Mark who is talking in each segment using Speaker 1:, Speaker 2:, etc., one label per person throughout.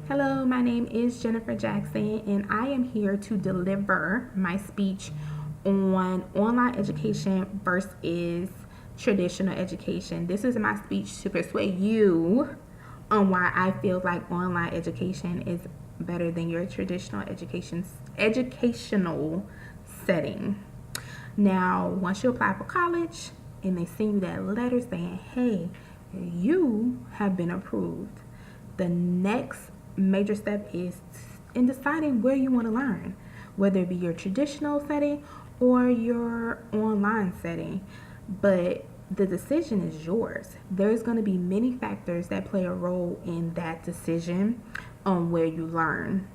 Speaker 1: Hello, my name is Jennifer Jackson, and I am here to deliver my speech on online education versus traditional education. This is my speech to persuade you on why I feel like online education is better than your traditional educational setting. Now, once you apply for college and they send you that letter saying, hey, you have been approved, the next major step is in deciding where you want to learn, whether it be your traditional setting or your online setting. But the decision is yours. There's going to be many factors that play a role in that decision on where you learn.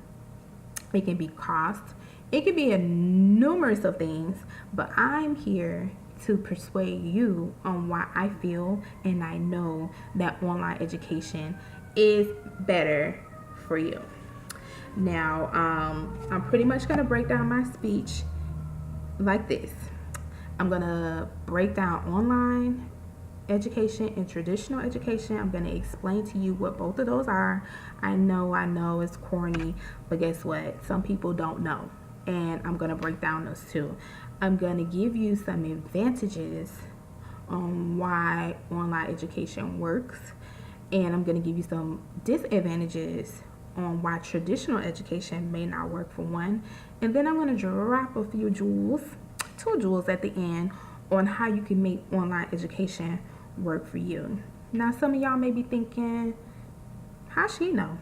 Speaker 1: It can be cost, it can be a numerous of things, but I'm here to persuade you on why I feel and I know that online education is better for you. Now, I'm pretty much going to break down my speech like this. I'm going to break down online education and traditional education. I'm going to explain to you what both of those are. I know it's corny, but guess what? Some people don't know. And I'm going to break down those too. I'm going to give you some advantages on why online education works. And I'm going to give you some disadvantages on why traditional education may not work for one. And then I'm going to drop a few jewels, 2 jewels at the end on how you can make online education work for you. Now, some of y'all may be thinking, how she know?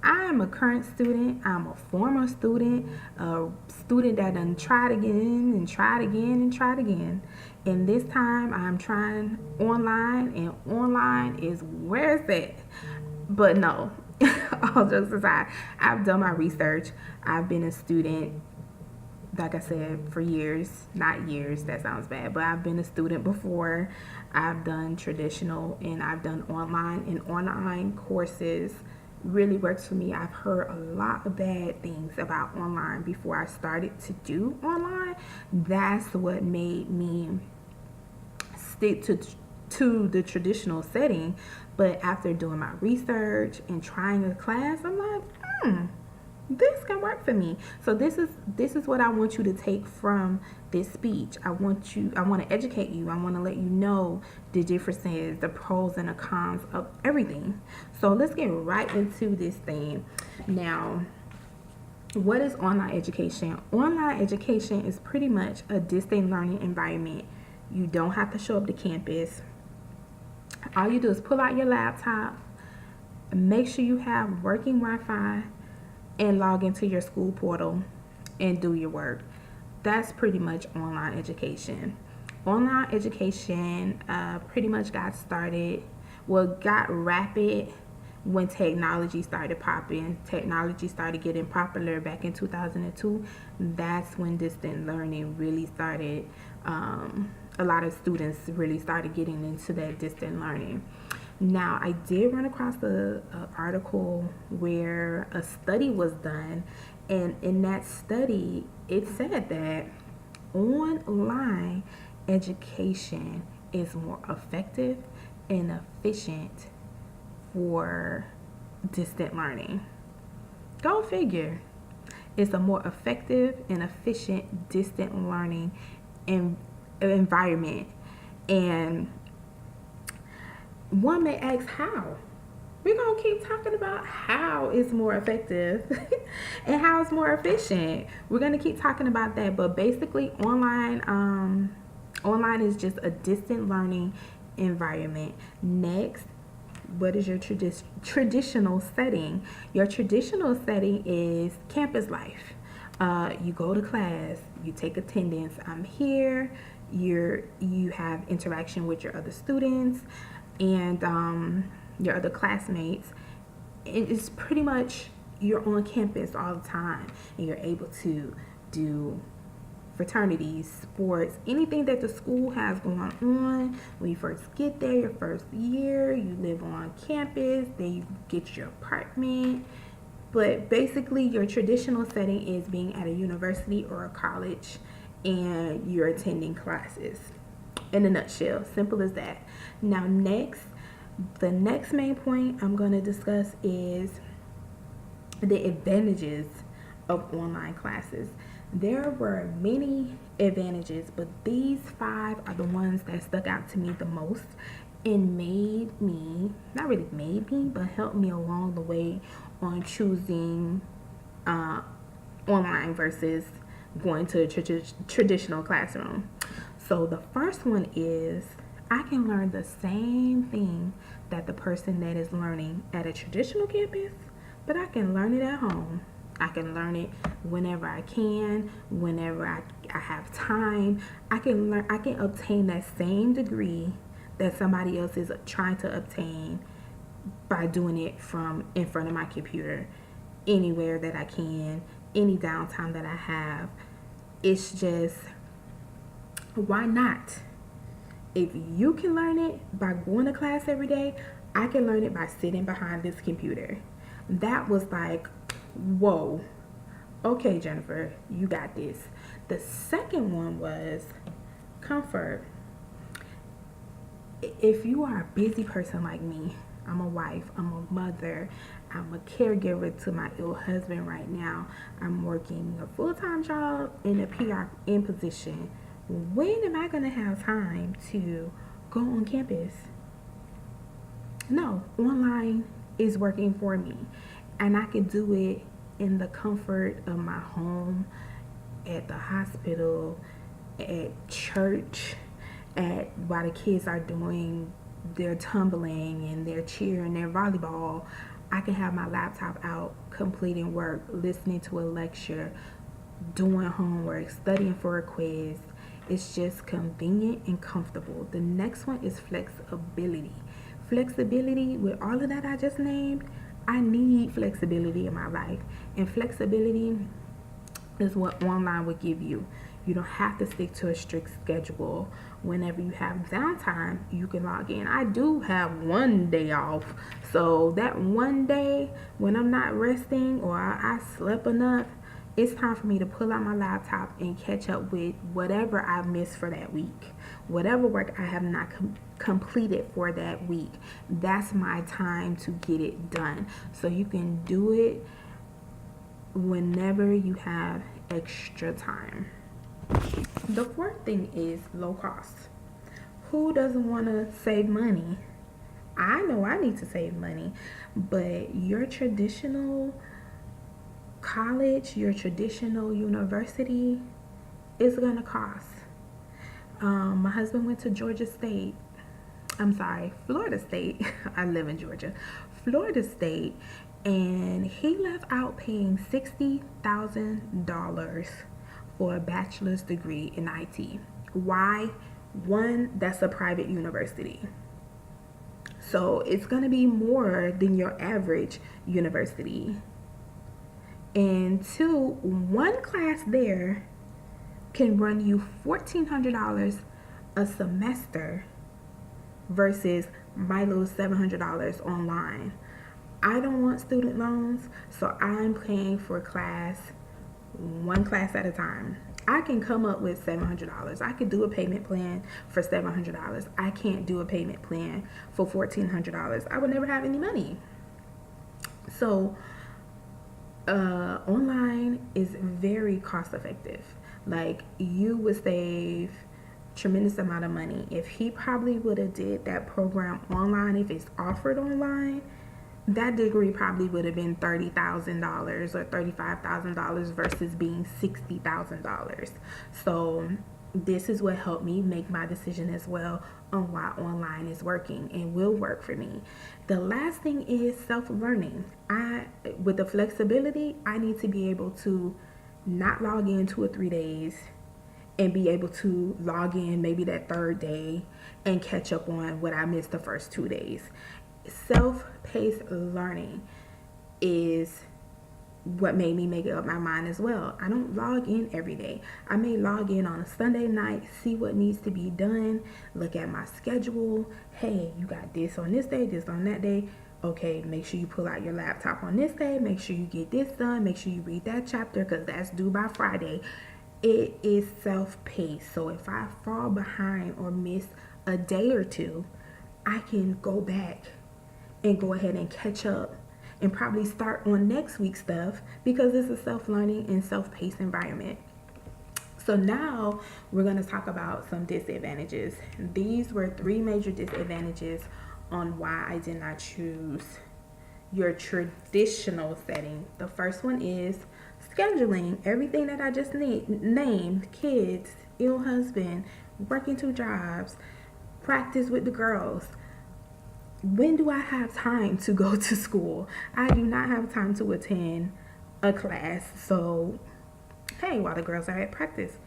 Speaker 1: I am a current student. I'm a former student, a student that done tried again and tried again and tried again. And this time I'm trying online, and online is where it's at. But no, all jokes aside, I've done my research. I've been a student, like I said, for years. Not years, that sounds bad, but I've been a student before. I've done traditional and I've done online, and online courses really works for me. I've heard a lot of bad things about online before I started to do online. That's what made me stick to the traditional setting. But after doing my research and trying a class, I'm like, this can work for me. So this is what I want you to take from this speech. I want to educate you. I want to let you know the differences, the pros and the cons of everything. So let's get right into this thing. Now, what is online education? Online education is pretty much a distance learning environment. You don't have to show up to campus. All you do is pull out your laptop, make sure you have working Wi-Fi, and log into your school portal and do your work. That's pretty much online education. Online education pretty much got rapid when technology started popping. Technology started getting popular back in 2002. That's when distance learning really started. A lot of students really started getting into that distant learning. Now, I did run across an article where a study was done, and in that study, it said that online education is more effective and efficient for distant learning. Go figure. It's a more effective and efficient distant learning environment. And one may ask how. We're going to keep talking about how it's more effective and how it's more efficient. We're going to keep talking about that. But basically, online is just a distant learning environment. Next, what is your traditional setting? Your traditional setting is campus life. You go to class, you take attendance. I'm here. You have interaction with your other students and your other classmates. It's pretty much you're on campus all the time, and you're able to do fraternities, sports, anything that the school has going on. When you first get there, your first year, you live on campus, then you get your apartment. But basically, your traditional setting is being at a university or a college, and you're attending classes. In a nutshell, simple as that. Now, the next main point I'm going to discuss is the advantages of online classes. There were many advantages, but these five are the ones that stuck out to me the most and made me, not really made me, but helped me along the way on choosing uh, online versus going to a traditional classroom. So the first one is I can learn the same thing that the person that is learning at a traditional campus, but I can learn it at home. I can learn it whenever I can, whenever I have time. I can obtain that same degree that somebody else is trying to obtain by doing it from in front of my computer anywhere that I can, any downtime that I have. It's just, why not? If you can learn it by going to class every day, I can learn it by sitting behind this computer. That was like, whoa, okay, Jennifer, you got this. The second one was comfort. If you are a busy person like me, I'm a wife, I'm a mother, I'm a caregiver to my ill husband right now, I'm working a full-time job in a PRN position. When am I going to have time to go on campus? No, online is working for me, and I can do it in the comfort of my home, at the hospital, at church, while the kids are doing their tumbling and their cheer and their volleyball. I can have my laptop out, completing work, listening to a lecture, doing homework, studying for a quiz. It's just convenient and comfortable. The next one is flexibility. Flexibility, with all of that I just named, I need flexibility in my life. And flexibility is what online would give you. You don't have to stick to a strict schedule. Whenever you have downtime, you can log in. I do have one day off. So that one day when I'm not resting or I slept enough, it's time for me to pull out my laptop and catch up with whatever I missed for that week. Whatever work I have not completed for that week. That's my time to get it done. So you can do it whenever you have extra time. The fourth thing is low cost. Who doesn't want to save money? I know I need to save money, but your traditional college, your traditional university is going to cost. My husband went to Florida State. I live in Georgia. Florida State, and he left out paying $60,000 for a bachelor's degree in IT. Why? One, that's a private university. So it's going to be more than your average university. And two, one class there can run you $1,400 a semester versus my little $700 online. I don't want student loans, so I'm paying for one class at a time. I can come up with $700. I could do a payment plan for $700. I can't do a payment plan for $1,400. I would never have any money. So online is very cost effective. Like, you would save tremendous amount of money. If he probably would have did that program online, if it's offered online, that degree probably would have been $30,000 or $35,000 versus being $60,000. So this is what helped me make my decision as well on why online is working and will work for me. The last thing is self-learning. With the flexibility, I need to be able to not log in 2 or 3 days and be able to log in maybe that third day and catch up on what I missed the first 2 days. Self-paced learning is what made me make up my mind as well. I don't log in every day. I may log in on a Sunday night, see what needs to be done, look at my schedule. Hey, you got this on this day, this on that day. Okay, make sure you pull out your laptop on this day. Make sure you get this done. Make sure you read that chapter because that's due by Friday. It is self-paced. So if I fall behind or miss a day or two, I can go back and go ahead and catch up and probably start on next week's stuff because it's a self-learning and self-paced environment. So now we're going to talk about some disadvantages. These were 3 major disadvantages on why I did not choose your traditional setting. The first one is scheduling. Everything that I just named: kids, ill husband, working 2 jobs, practice with the girls. When do I have time to go to school? I do not have time to attend a class. So, hey, while the girls are at practice,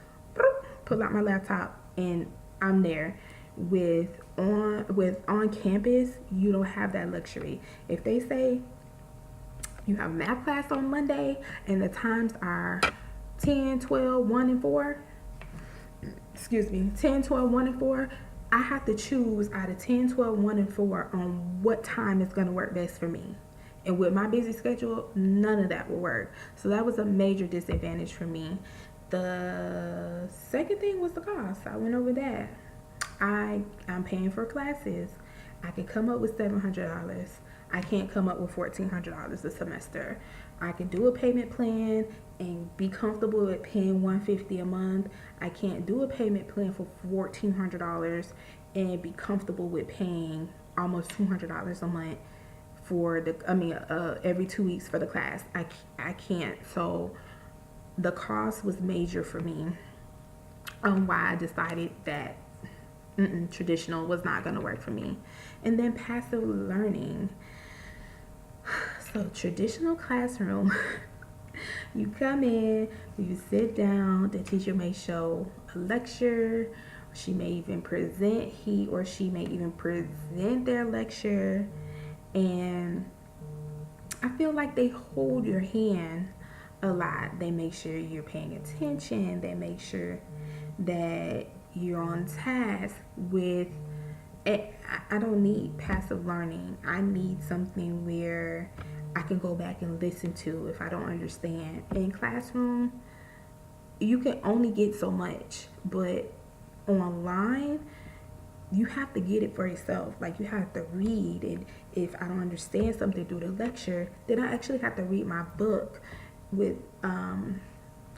Speaker 1: pull out my laptop and I'm there. With on campus, you don't have that luxury. If they say you have math class on Monday and the times are 10, 12, 1 and 4, 10, 12, 1 and 4, I have to choose out of 10, 12, 1 and 4 on what time is going to work best for me. And with my busy schedule, none of that will work. So that was a major disadvantage for me. The second thing was the cost. I went over that. I'm paying for classes. I can come up with $700. I can't come up with $1,400 a semester. I can do a payment plan and be comfortable with paying $150 a month. I can't do a payment plan for $1,400 and be comfortable with paying almost $200 a month for every 2 weeks for the class. I can't. So the cost was major for me on why I decided that traditional was not going to work for me. And then passive learning. So traditional classroom, you come in, you sit down, the teacher may show a lecture, she may even present, he or she may even present their lecture, and I feel like they hold your hand a lot. They make sure you're paying attention, they make sure that you're on task with it. I don't need passive learning. I need something where I can go back and listen to if I don't understand. In classroom, you can only get so much, but online, you have to get it for yourself. Like, you have to read, and if I don't understand something through the lecture, then I actually have to read my book. With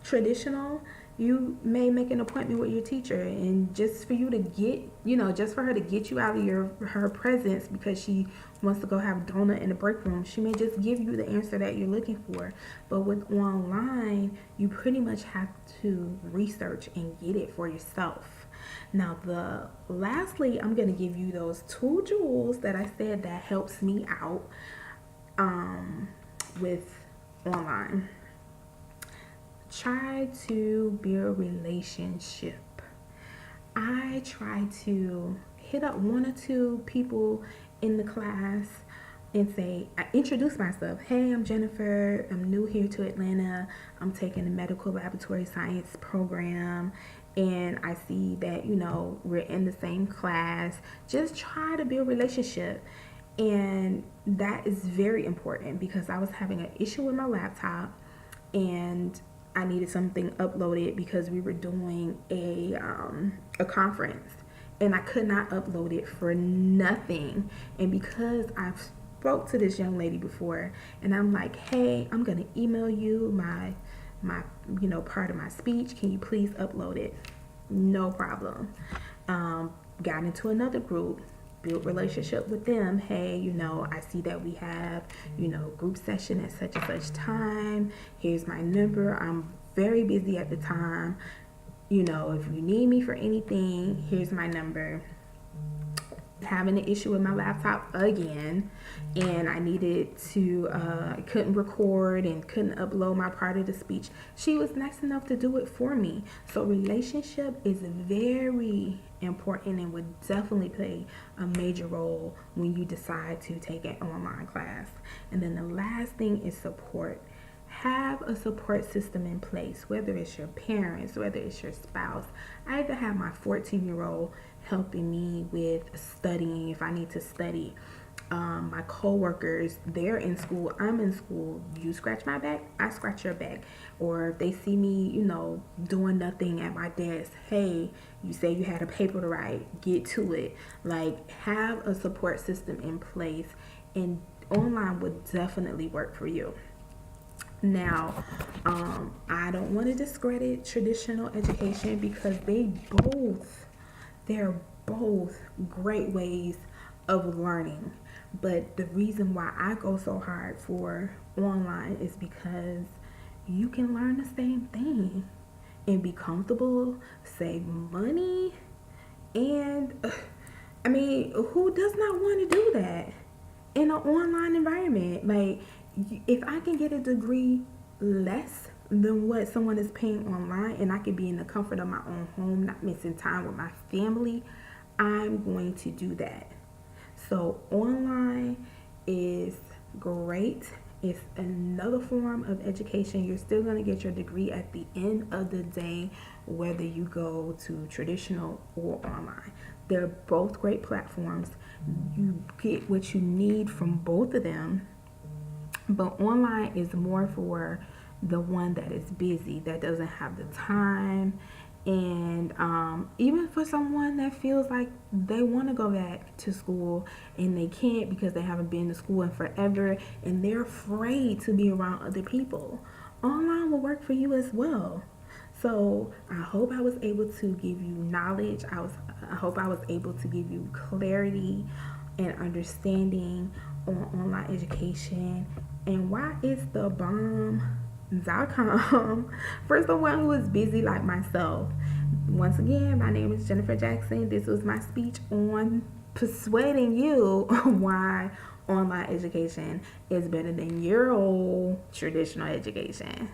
Speaker 1: traditional, you may make an appointment with your teacher, and just for you to get, just for her to get you out of her presence because she wants to go have a donut in the break room, she may just give you the answer that you're looking for. But with online, you pretty much have to research and get it for yourself. Now, lastly, I'm going to give you those 2 jewels that I said that helps me out with online. Try to build relationship. I try to hit up 1 or 2 people in the class and I introduce myself. Hey, I'm Jennifer. I'm new here to Atlanta. I'm taking a medical laboratory science program, and I see that, we're in the same class. Just try to build relationship. And that is very important because I was having an issue with my laptop, and I needed something uploaded because we were doing a conference, and I could not upload it for nothing. And because I've spoke to this young lady before, and I'm like, hey, I'm gonna email you my part of my speech. Can you please upload it? No problem. Got into another group, build relationship with them. Hey, I see that we have, group session at such and such time. Here's my number. I'm very busy at the time. If you need me for anything, here's my number. Having an issue with my laptop again, and I needed to couldn't record and couldn't upload my part of the speech. She was nice enough to do it for me. So relationship is very important and would definitely play a major role when you decide to take an online class. And then the last thing is support. Have a support system in place, whether it's your parents, whether it's your spouse. I even have my 14-year-old helping me with studying if I need to study. My co-workers, they're in school, I'm in school. You scratch my back, I scratch your back. Or if they see me, doing nothing at my desk, hey, you say you had a paper to write, get to it. Like, have a support system in place. And online would definitely work for you. Now, I don't want to discredit traditional education because they're both great ways of learning. But the reason why I go so hard for online is because you can learn the same thing and be comfortable, save money, and I mean, who does not want to do that in an online environment? Like, if I can get a degree less than what someone is paying online and I can be in the comfort of my own home, not missing time with my family, I'm going to do that. So, online is great. It's another form of education. You're still going to get your degree at the end of the day, whether you go to traditional or online. They're both great platforms. You get what you need from both of them, but online is more for the one that is busy, that doesn't have the time, and even for someone that feels like they want to go back to school and they can't because they haven't been to school in forever and they're afraid to be around other people, online will work for you as well. So I hope I was able to give you knowledge. I hope I was able to give you clarity and understanding on online education and why it's the bomb.com for someone who is busy like myself. Once again, my name is Jennifer Jackson. This was my speech on persuading you why online education is better than your old traditional education.